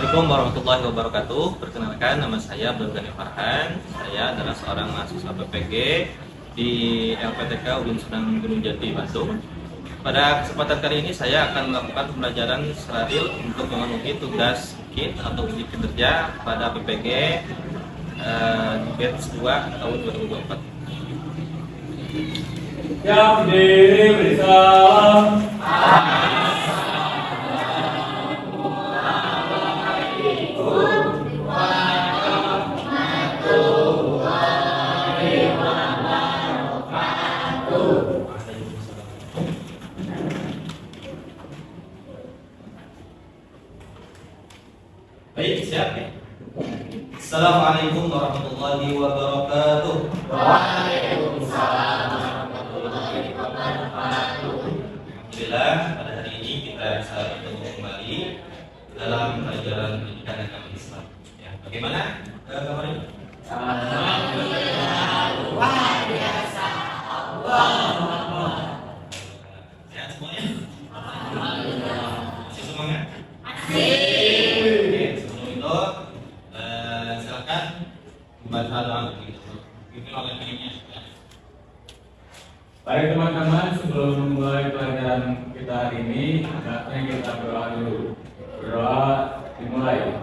Assalamualaikum warahmatullahi wabarakatuh. Perkenalkan, nama saya Abdul Ghani Farhan. Saya adalah seorang mahasiswa PPG di LPTK UIN Sunan Gunung Jati, Bandung. Pada kesempatan kali ini saya akan melakukan pembelajaran seradil untuk memenuhi tugas KIT atau uji kinerja pada PPG batch 2 tahun 2024. Yang berdiri bersalam. Baik, siap ya? Assalamualaikum warahmatullahi wabarakatuh. Waalaikumsalam warahmatullahi wabarakatuh. Alhamdulillah, pada hari ini kita bisa bertemu kembali dalam pelajaran pendidikan agama Islam. Ya, bagaimana kabarnya? Alhamdulillah, luar biasa. Allah. Sehat semuanya? Masih semangat? Silakan membaca doa begitu. Itu oleh dirinya. Baik teman-teman, sebelum memulai pelajaran kita hari ini, hendaknya kita berdoa dulu. Berdoa dimulai.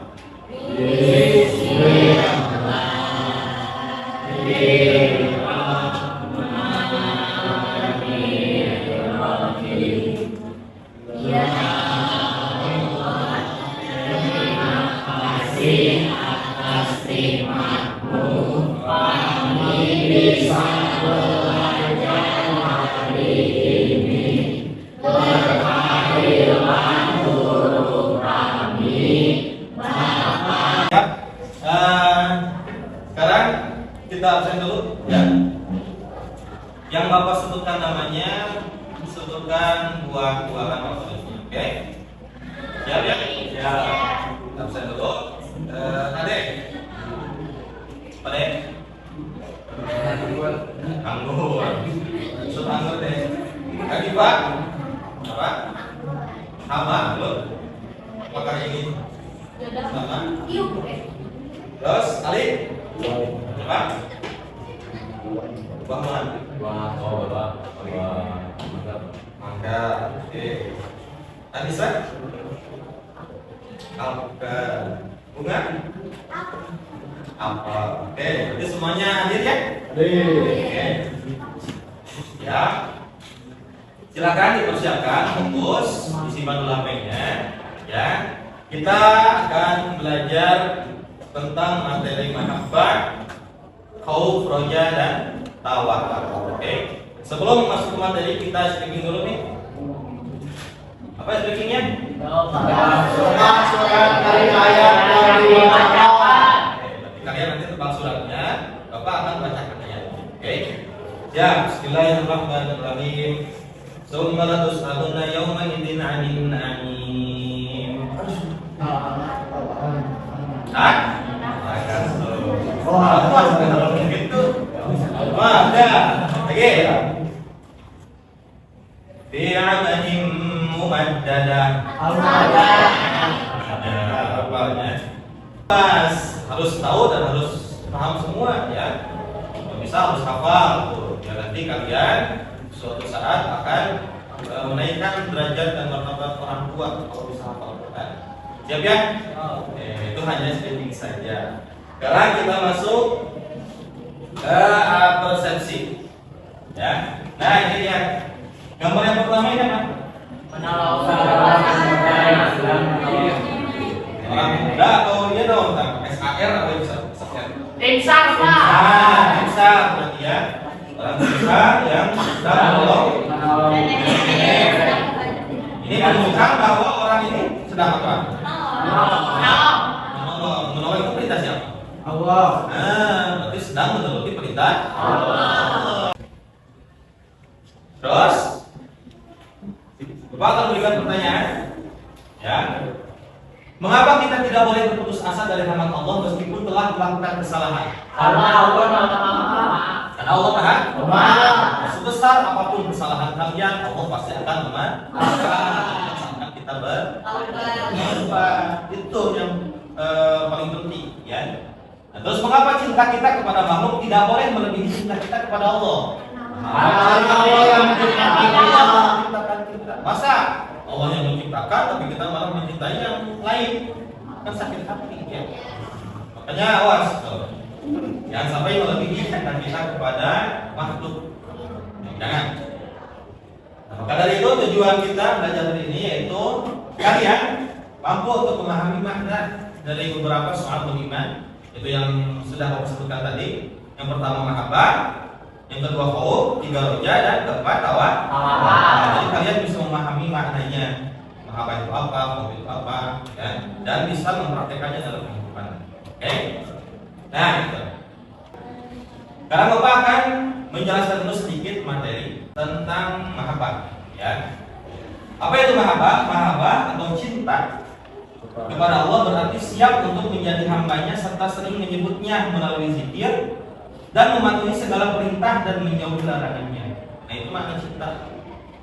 Sekarang kita absen dulu ya. Yang Bapak sebutkan namanya, sebutkan buah-buahan maksudnya. Oke? Siap ya? Ya. Absen dulu. Adek. Adek. Anggur. Maksud anggur deh. Kaki Pak. Apa? Sama dulu. Apakah ini? Sama. Terus Ali. Apa? Buah-buahan. Mangga. Oke. Anissa? Alga. Bunga? Apa? Oke. Jadi semuanya hadir ya? Oke. Ya. Silakan dipersiapkan, fokus, isi pandu HP-nya. Ya. Kita akan belajar tentang materi mahabbah, khauf, roja, dan tawakal. Oke. Sebelum masuk ke materi, kita speaking dulu nih. Apa speakingnya? Surat dari ayat yang dibacakan. Berarti kalian nanti tebak suratnya, Bapak akan bacakan ya. Oke. Ya, bismillahirrahmanirrahim. Summa latus'aluna yawma idzin 'anil na'im. Begitu. Ada. Lagi. Fi 'amalin mumaddadah. Pas harus tahu dan harus paham semua ya. Kalau bisa harus hafal tuh. Ya nanti kalian suatu saat akan menaikkan derajat dan martabat orang tua kalau bisa hafal kan. Siap ya? Oke, itu hanya speaking saja. Sekarang kita masuk ke persepsi. Ya. Nah, ini dia. Gambar yang pertama ini apa? Orang muda atau dia dong, SAR atau bisa SAR? Insar, Pak. Insar berarti ya. Orang muda yang sedang menolong. Ini menunjukkan bahwa orang ini sedang apa? Menolong itu perintah siapa? Allah. Berarti sedang menuruti perintah Allah. Terus, Bapak akan memberikan pertanyaan. Ya. Mengapa kita tidak boleh berputus asa dari rahmat Allah meskipun telah melakukan kesalahan? Karena Allah Karena Allah Maha Maha. Sebesar apapun kesalahan kalian, Allah pasti akan memaafkan. kita bertaubat. Itu yang paling penting, ya. Nah, terus mengapa cinta kita kepada makhluk tidak boleh melebihi cinta kita kepada Allah? Allah yang menciptakan kita. Masa Allah yang menciptakan tapi kita malah mencintai yang lain? Kan sakit hati, ya. Makanya awas, jangan sampai melebihi cinta kita kepada makhluk. Jangan. Nah, maka dari itu tujuan kita belajar hari ini yaitu kalian mampu untuk memahami makna dari beberapa soal beriman. Itu yang sudah aku sebutkan tadi. Yang pertama mahabbah, yang kedua khauf, tiga roja, dan keempat tawa. Jadi kalian bisa memahami maknanya. Mahabbah itu apa, khauf itu apa, ya, dan bisa mempraktekannya dalam kehidupan. Oke? Nah, itu. Sekarang Bapak akan menjelaskan dulu sedikit materi tentang mahabbah, ya. Apa itu mahabbah? Mahabbah atau cinta kepada Allah berarti siap untuk menjadi hambanya serta sering menyebutnya melalui zikir dan mematuhi segala perintah dan menjauhi larangannya. Nah, itu makna cinta.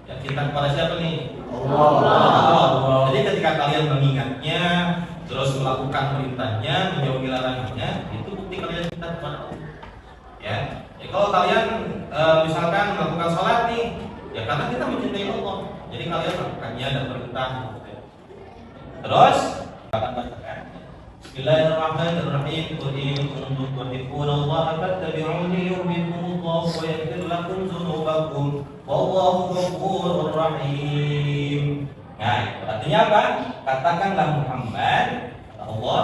Ya, cinta kepada siapa nih? Allah. Jadi ketika kalian mengingatnya, terus melakukan perintahnya, menjauhi larangannya, itu bukti kalian cinta kepada Allah. Ya, kalau kalian misalkan melakukan sholat nih, ya karena kita mencintai Allah. Jadi kalian melakukannya dan perintah. Terus akan bacakan Bismillahirrahmanirrahim. Qul in kuntum tuhibbunallaha fattabi'uni yuhibbukumullahu wa yaghfir lakum dzunubakum wallahu ghafurur rahim. Nah, artinya apa? Katakanlah Muhammad, Allah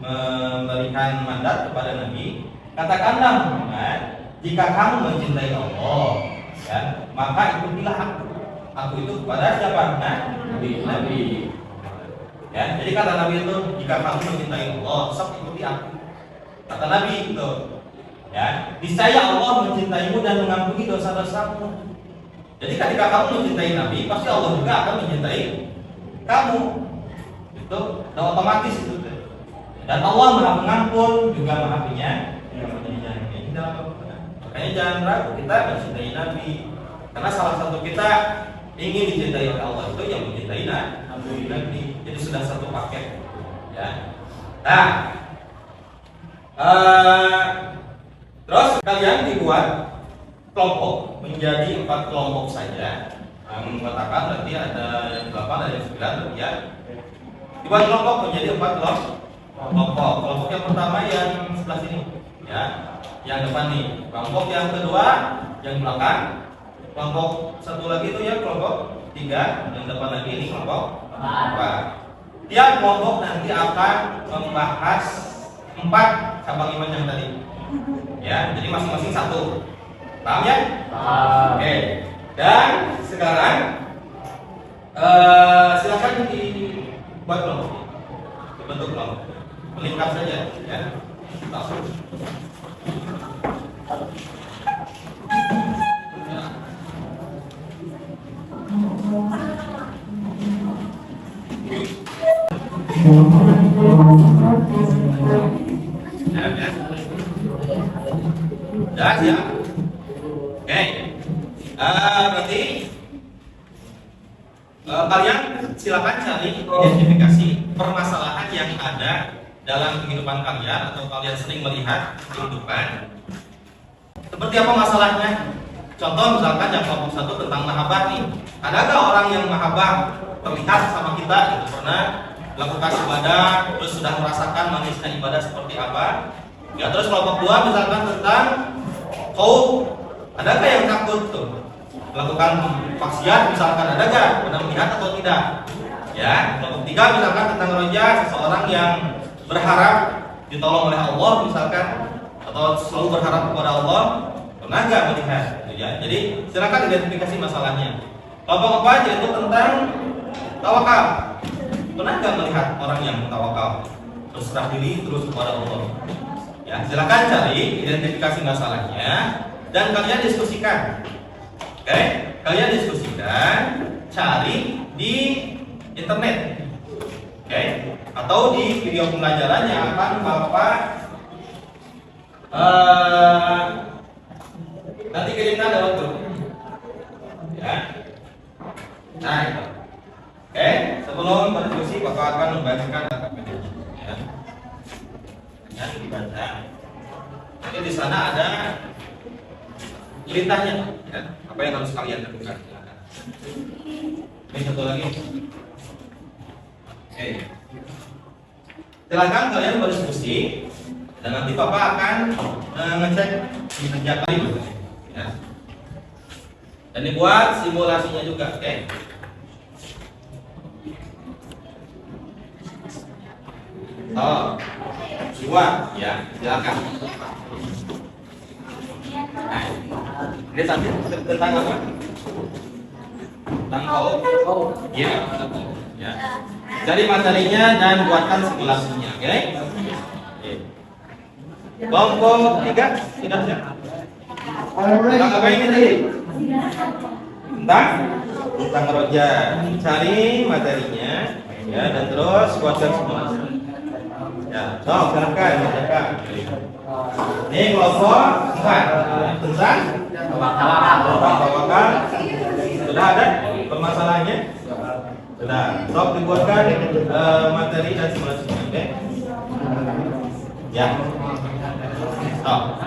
memberikan mandat kepada Nabi. Katakanlah Muhammad, jika kamu mencintai Allah, ya, maka ikutilah aku. Aku itu kepada siapa? Nabi. Ya, jadi kata Nabi itu, jika kamu mencintai Allah, sok ikuti aku. Kata Nabi itu, ya, niscaya Allah mencintaimu dan mengampuni dosa-dosamu. Jadi ketika kamu mencintai Nabi, pasti Allah juga akan mencintai kamu. Itu udah otomatis itu. Dan Allah Maha Pengampun juga Maha Penyayang. Makanya jangan ragu kita mencintai Nabi. Karena salah satu kita ingin dicintai oleh Allah itu yang mencintai Nabi. Jadi sudah satu paket, ya. Nah, terus kalian dibuat kelompok menjadi 4 kelompok saja. Yang mengatakan berarti ada yang 8, ada yang 9, ya. Dibuat kelompok menjadi 4 kelompok. Kelompok yang pertama yang sebelah sini, ya, yang depan nih. Kelompok yang kedua yang belakang. Kelompok satu lagi itu ya kelompok 3, yang depan lagi ini kelompok 4. Tiap kelompok nanti akan membahas 4 cabang iman yang tadi. Ya, jadi masing-masing satu. Paham ya? Oke. Dan sekarang silakan dibuat kelompok. Bentuk kelompok. Melingkar saja, ya. Langsung. Jelas ya? Oke. Berarti kalian silakan cari identifikasi permasalahan yang ada dalam kehidupan kalian atau kalian sering melihat kehidupan. Seperti apa masalahnya? Contoh misalkan yang kelompok 1 tentang mahabbah nih. Adakah orang yang mahabbah terlihat sama kita gitu, pernah lakukan ibadah, terus sudah merasakan manisnya ibadah seperti apa? Ya, terus kelompok 2 misalkan tentang khauf. Adakah yang takut tuh melakukan maksiat misalkan, adakah pernah melihat atau tidak? Ya, kelompok 3 misalkan tentang roja, seseorang yang berharap ditolong oleh Allah misalkan, atau selalu berharap kepada Allah, pernah nggak melihat? Ya, jadi silakan identifikasi masalahnya. Kelompok 4 yaitu tentang tawakal. Pernah nggak melihat orang yang tawakal, berserah diri terus kepada Allah? Ya, silakan cari identifikasi masalahnya dan kalian diskusikan. Oke, kalian diskusikan, cari di internet, oke, atau di video pembelajaran yang akan Bapak nanti kirimkan lewat grup. Ya, nah itu. Oke, sebelum berdiskusi Bapak akan membacakan KKPD ya. Yang dibaca. Jadi di sana ada perintahnya ya. Apa yang harus kalian lakukan? Silakan. Ini satu lagi. Oke. Silakan kalian berdiskusi dan nanti Bapak akan ngecek kinerja kalian ya. Dan dibuat simulasinya juga, oke? Oh, dua, ya, silakan. Nah, ini sambil tentang apa? Tentang kau, ya, ya. Jadi materinya dan buatkan simulasinya, oke? Kelompok 3 sudah siap? Tentang apa ini tadi? Tentang roja. Cari materinya, ya, dan terus buatkan simulasi. Ya, so silakan bacakan. Ini kelompok 4 tentang tawakal. Sudah ada permasalahannya? Sudah. Sok dibuatkan materi dan simulasinya, oke? Ya. Stop.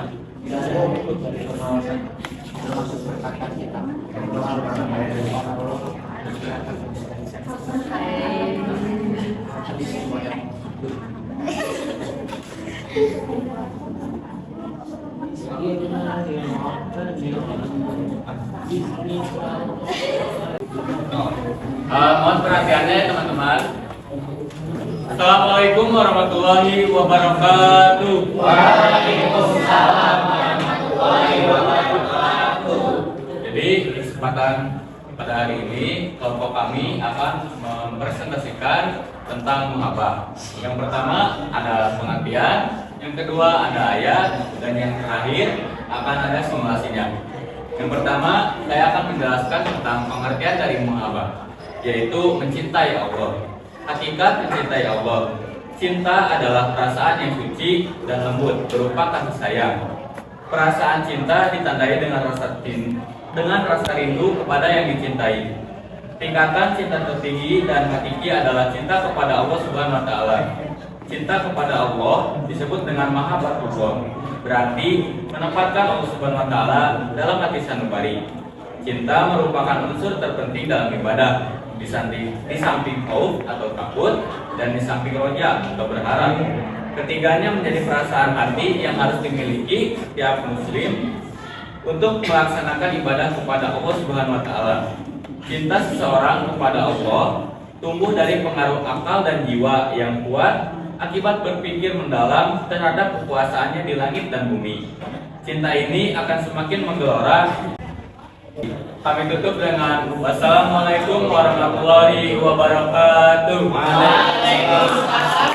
Mohon perhatiannya teman-teman. Assalamualaikum warahmatullahi wabarakatuh. Waalaikumsalam warahmatullahi wabarakatuh. Jadi di kesempatan pada hari ini kelompok kami akan mempresentasikan tentang muhabah. Yang pertama ada pengertian, yang kedua ada ayat, dan yang terakhir akan ada simulasinya. Yang pertama saya akan menjelaskan tentang pengertian dari muhabah, yaitu mencintai Allah. Hakikat mencintai Allah. Cinta adalah perasaan yang suci dan lembut berupa kasih sayang. Perasaan cinta ditandai dengan rasa rindu kepada yang dicintai. Tingkatan cinta tertinggi dan hakiki adalah cinta kepada Allah Subhanahu wa taala. Cinta kepada Allah disebut dengan mahabbatullah. Berarti menempatkan Allah Subhanahu wa taala dalam hati sanubari. Cinta merupakan unsur terpenting dalam ibadah. Di samping khauf atau takut dan di samping roja atau berharap. Ketiganya menjadi perasaan hati yang harus dimiliki setiap muslim untuk melaksanakan ibadah kepada Allah Subhanahu wa taala. Cinta seseorang kepada Allah tumbuh dari pengaruh akal dan jiwa yang kuat akibat berpikir mendalam terhadap kekuasaannya di langit dan bumi. Cinta ini akan semakin menggelora. Kami tutup dengan wassalamualaikum warahmatullahi wabarakatuh. Waalaikumsalam.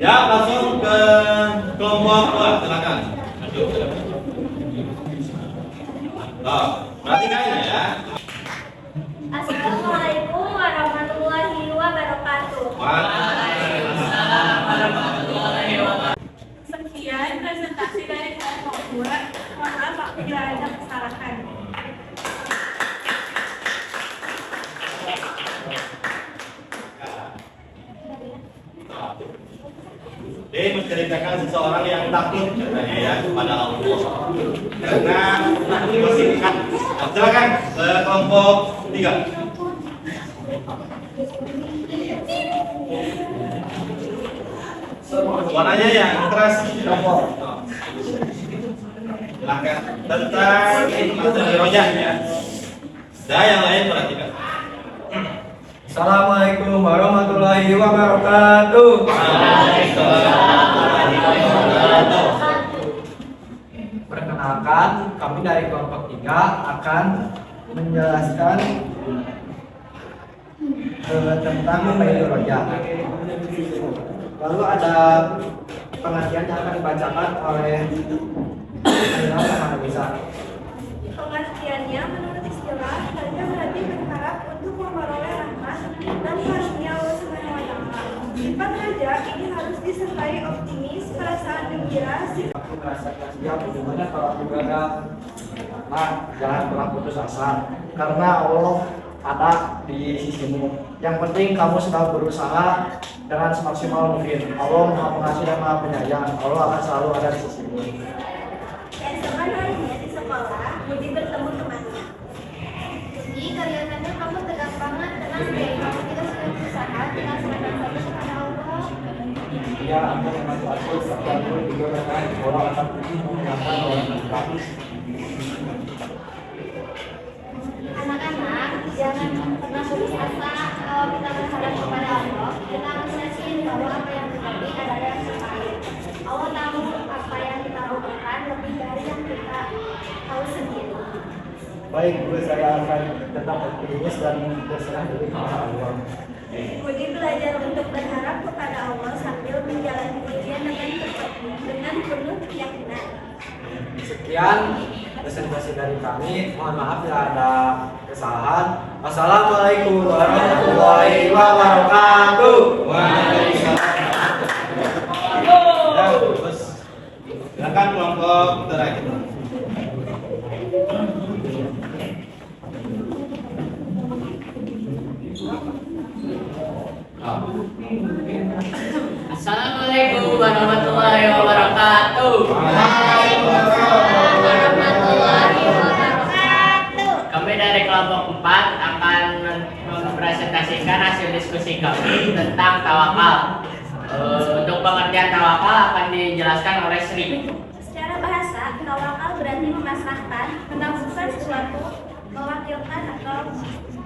Ya, langsung ke kelompok 2, silakan. Perhatikan ya. Assalamualaikum warahmatullahi wabarakatuh. Waalaikumsalam warahmatullahi wabarakatuh. Sekian presentasi dari kelompok 2. Mohon maaf apabila ada kesalahan. Dia menceritakan seseorang yang takut katanya ya kepada Allah karena dibersihkan. Silakan ke kelompok 3. Warnanya yang keras. Silakan tentang materi rojah ya. Dan yang lain perhatikan. Assalamualaikum warahmatullahi wabarakatuh. Waalaikumsalam warahmatullahi wabarakatuh. Perkenalkan, kami dari kelompok 3 akan menjelaskan tentang apa itu roja. Lalu ada pengertian yang akan dibacakan oleh Anila sama Nisa. Pengertiannya menurut istilah roja berarti berharap untuk memperoleh rahmat dan karunia Allah Subhanahu wa taala. Sifat roja ini harus disertai optimis, perasaan gembira, merasakan dia bagaimana kalau aku gagal. Nah, jangan pernah putus asa karena Allah ada di sisimu. Yang penting kamu sedang berusaha dengan semaksimal mungkin. Allah Maha Pengasih dan Maha Penyayang. Allah akan selalu ada di sisimu. Keesokan harinya di sekolah, Budi bertemu temannya. Budi, kelihatannya kamu tegang banget. Tenang deh, kamu tidak sudah berusaha, tinggal serahkan saja kepada Allah. Dia akan membantu aku serta aku juga berkait Allah akan pergi mengingatkan orang kami. Anak-anak, jangan pernah putus asa. Kalau kita berharap kepada Allah, kita harus yakin bahwa apa yang terjadi adalah yang terbaik. Allah tahu apa yang kita lakukan lebih dari yang kita tahu sendiri. Baik, guru, saya akan tetap optimis dan berserah diri kepada Allah. Budi belajar untuk berharap kepada Allah sambil menjalani ujian dengan penuh keyakinan. Sekian presentasi dari kami. Mohon maaf bila ada kesalahan. Wassalamualaikum warahmatullahi wabarakatuh. Waalaikumsalam. Ya, terus silakan kelompok terakhir. Assalamualaikum warahmatullahi wabarakatuh. Kami dari kelompok 4 akan mempresentasikan hasil diskusi kami tentang tawakal. Untuk pengertian tawakal akan dijelaskan oleh Sri. Secara bahasa, tawakal berarti memasrahkan, menafsirkan sesuatu, mewakilkan atau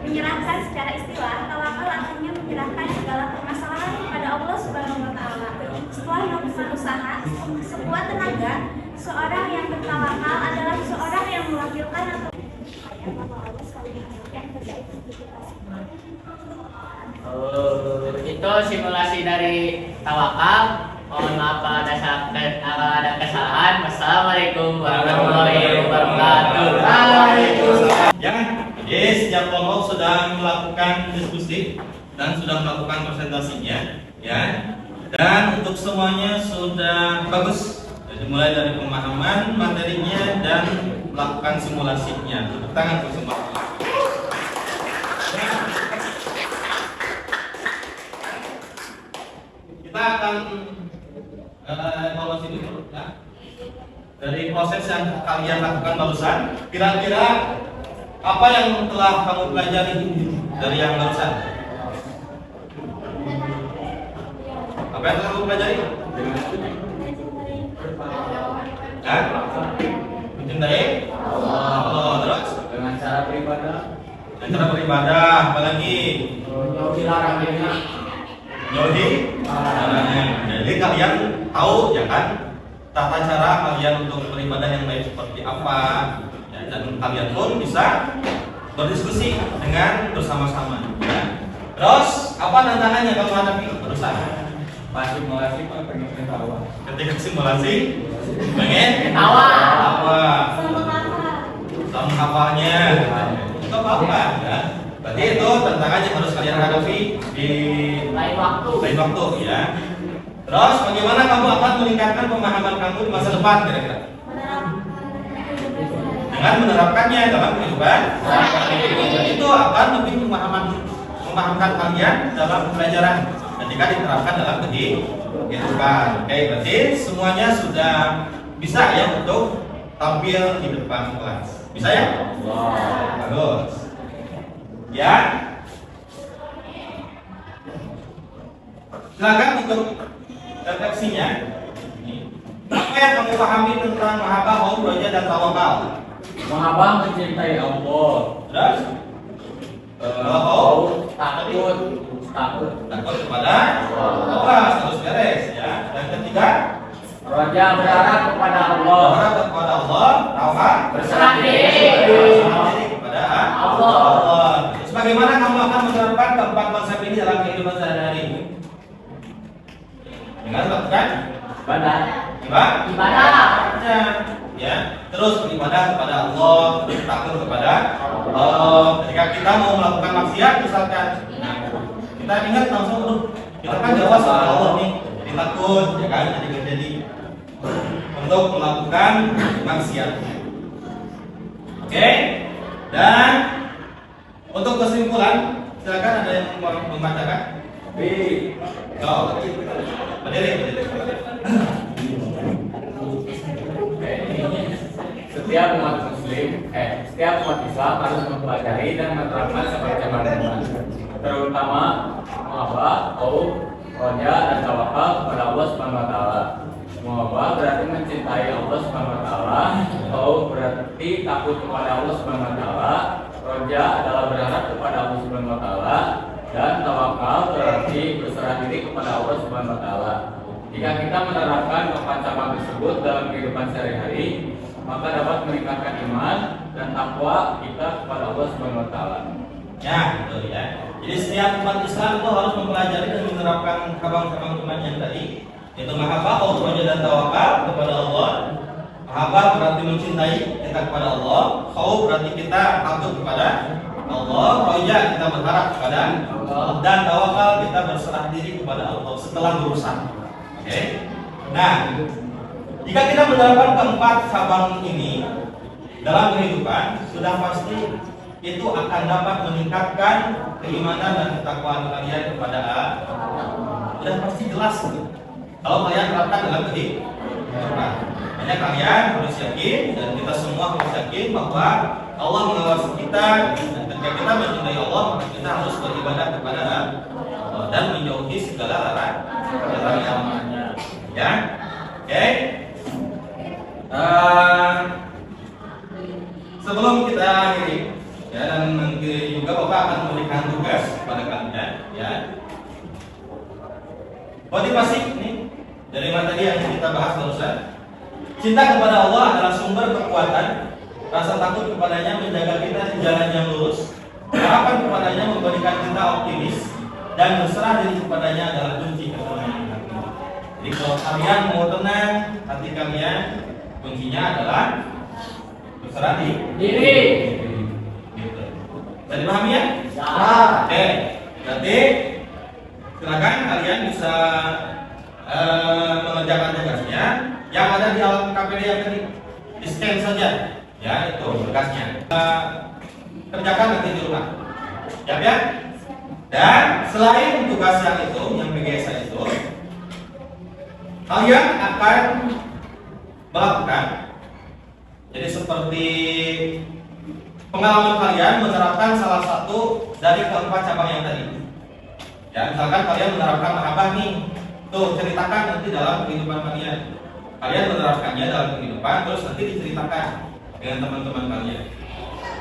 menyerahkan. Secara istilah, tawakal artinya menyerahkan segala permasalahan kepada Allah Subhanahu wa taala. Setelah melakukan usaha, sekuat tenaga, seorang yang bertawakal adalah seorang yang mewakilkan atau Itu simulasi dari tawakal. Mohon maaf kalau ada kesalahan. Wassalamualaikum warahmatullahi wabarakatuh. Jangan. Jadi setiap kelompok sudah melakukan diskusi dan sudah melakukan presentasinya, ya. Dan untuk semuanya sudah bagus. Jadi mulai dari pemahaman materinya dan melakukan simulasinya. Tepuk tangan untuk semua. Kita akan evaluasi dulu, ya. Dari proses yang kalian lakukan barusan, kira-kira apa yang telah kamu pelajari dari yang barusan? Apa yang telah kamu pelajari? Hah? Mencintai Allah. Terus? Dengan cara beribadah, Dengan cara beribadah, apalagi? menjauhi larangannya. Jauhi larangan. Jadi kalian tahu ya kan tata cara kalian untuk beribadah yang baik seperti apa, ya, dan kalian pun bisa berdiskusi dengan bersama-sama, ya. Terus apa tantangannya kamu hadapi barusan? Pas simulasi Pak pengen ketawa. Ketika simulasi pengen Ketawa. apa? Sama kakak. Sama hafalnya itu apa ya? Berarti itu tantangan yang harus kalian hadapi di Lain waktu. ya. Terus bagaimana kamu akan meningkatkan pemahaman kamu di masa depan kira-kira? Dengan menerapkannya dalam kehidupan. Itu akan lebih memahamkan kalian dalam pelajaran ketika diterapkan dalam kehidupan. Oke, berarti semuanya sudah bisa ya untuk tampil di depan kelas. Bisa ya? Bagus. Ya. Silakan untuk refleksinya. Apa yang kamu pahami tentang mahabbah, haub, roja, dan tawakal? Mahabbah mencintai Allah. Terus? Haub, Takut takut kepada Allah, harus beres ya. Dan ketiga, Roja berharap kepada Allah. berharap kepada Allah, tawakal, Berserah diri. berserah diri kepada Allah. Allah. Terus bagaimana kamu akan menerapkan keempat konsep ini dalam kehidupan sehari-hari? Dengan melakukan Ibadah. Ibadah. Ya, terus beribadah kepada Allah, takut kepada Allah. Ketika kita mau melakukan maksiat misalkan, nah, kita ingat langsung, kita kan jawab sama Allah nih, jadi takut, ya kan, jadi untuk melakukan maksiat. Oke? Dan untuk kesimpulan, silakan ada yang mau membacakan? Oh, berdiri. Setiap umat Islam harus mempelajari dan menerapkan sebagaimana terutama muhabah, khauf, roja dan tawakal kepada Allah Subhanahu wa taala. Muhabah berarti mencintai Allah Subhanahu wa taala, khauf berarti takut kepada Allah Subhanahu wa taala, roja adalah berharap kepada Allah Subhanahu wa taala, dan tawakal berarti berserah diri kepada Allah Subhanahu wa taala. Jika kita menerapkan keempat cabang tersebut dalam kehidupan sehari-hari, maka dapat meningkatkan iman dan takwa kita kepada Allah Subhanahu wa taala. Ya, betul ya. Jadi setiap umat Islam itu harus mempelajari dan menerapkan cabang-cabang iman yang tadi, yaitu mahabbah, khauf, roja dan tawakal kepada Allah. Mahabbah berarti mencintai kita kepada Allah, khauf berarti kita takut kepada Allah, roja kita berharap kepada Allah, dan tawakal kita berserah diri kepada Allah setelah berusaha. Oke. Nah, jika kita menerapkan keempat cabang ini dalam kehidupan, sudah pasti itu akan dapat meningkatkan keimanan dan ketakwaan kalian kepada Allah. Sudah pasti jelas gitu. Kalau kalian terapkan dalam kehidupan, hanya kalian harus yakin dan kita semua harus yakin bahwa Allah mengawasi kita, dan ketika kita mencintai Allah, maka kita harus beribadah kepada Allah dan menjauhi segala larangan-larangannya. Ya, oke. Sebelum kita akhiri, ya, dan nanti juga Bapak akan memberikan tugas kepada kalian, ya. Motivasi ini dari materi yang kita bahas barusan. Cinta kepada Allah adalah sumber kekuatan. Rasa takut kepadanya menjaga kita di jalan yang lurus. Harapan kepadanya memberikan kita optimis, dan berserah diri kepadanya adalah kunci ketenangan hati. Jadi kalau kalian mau tenang, hati kalian kuncinya adalah berserah diri. Gitu. Bisa dipahami ya? Oke. Berarti silakan kalian bisa mengerjakan tugasnya yang ada di alat KPD yang tadi. Di scan saja, ya itu berkasnya. Kerjakan nanti di rumah. Siap ya? Dan selain tugas yang itu, yang PGSA itu, kalian akan melakukan, jadi seperti pengalaman kalian menerapkan salah satu dari keempat cabang yang tadi. Ya, misalkan kalian menerapkan mahabbah nih, tuh ceritakan nanti dalam kehidupan kalian. Kalian menerapkannya dalam kehidupan, terus nanti diceritakan dengan teman-teman kalian.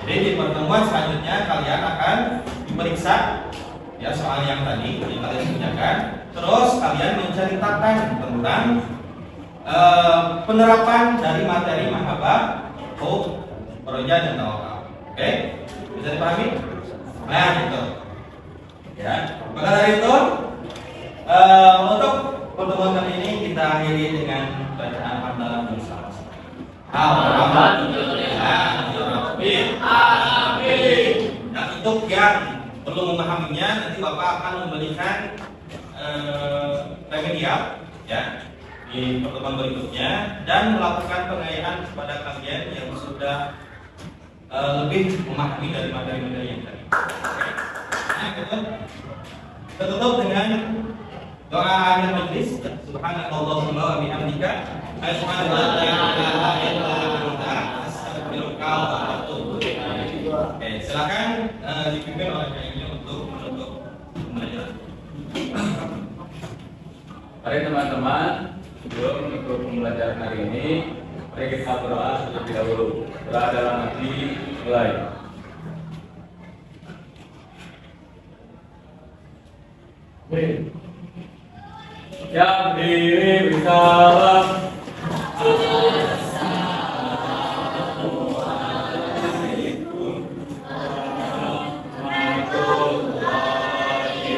Jadi di pertemuan selanjutnya kalian akan diperiksa, ya, soal yang tadi yang kalian kerjakan. Terus kalian menceritakan tentang penerapan dari materi mahabbah, khauf, roja dan tawakal. Oke? Bisa dipahami? Nah, gitu. Ya. Maka dari itu, untuk pertemuan kali ini kita akhiri dengan bacaan hamdalah bersama. Alhamdulillahirabbil alamin. Nah, untuk yang perlu memahaminya, nanti Bapak akan memberikan remedial, ya, di pertemuan berikutnya, dan melakukan pengayaan kepada kalian yang sudah lebih memahami dari materi-materi yang tadi. Nah, gitu. Kita tutup dengan doa akhir majelis. Subhanakallahumma wa bihamdika asyhadu an la ilaha illa anta astaghfiruka wa atubu ilaik. Oke, silakan dipimpin oleh Kayaknya untuk menutup pembelajaran. Mari teman-teman, sebelum menutup pembelajaran hari ini, mari kita berdoa terlebih dahulu. Doa dalam hati, mulai. Yang diri bersalam.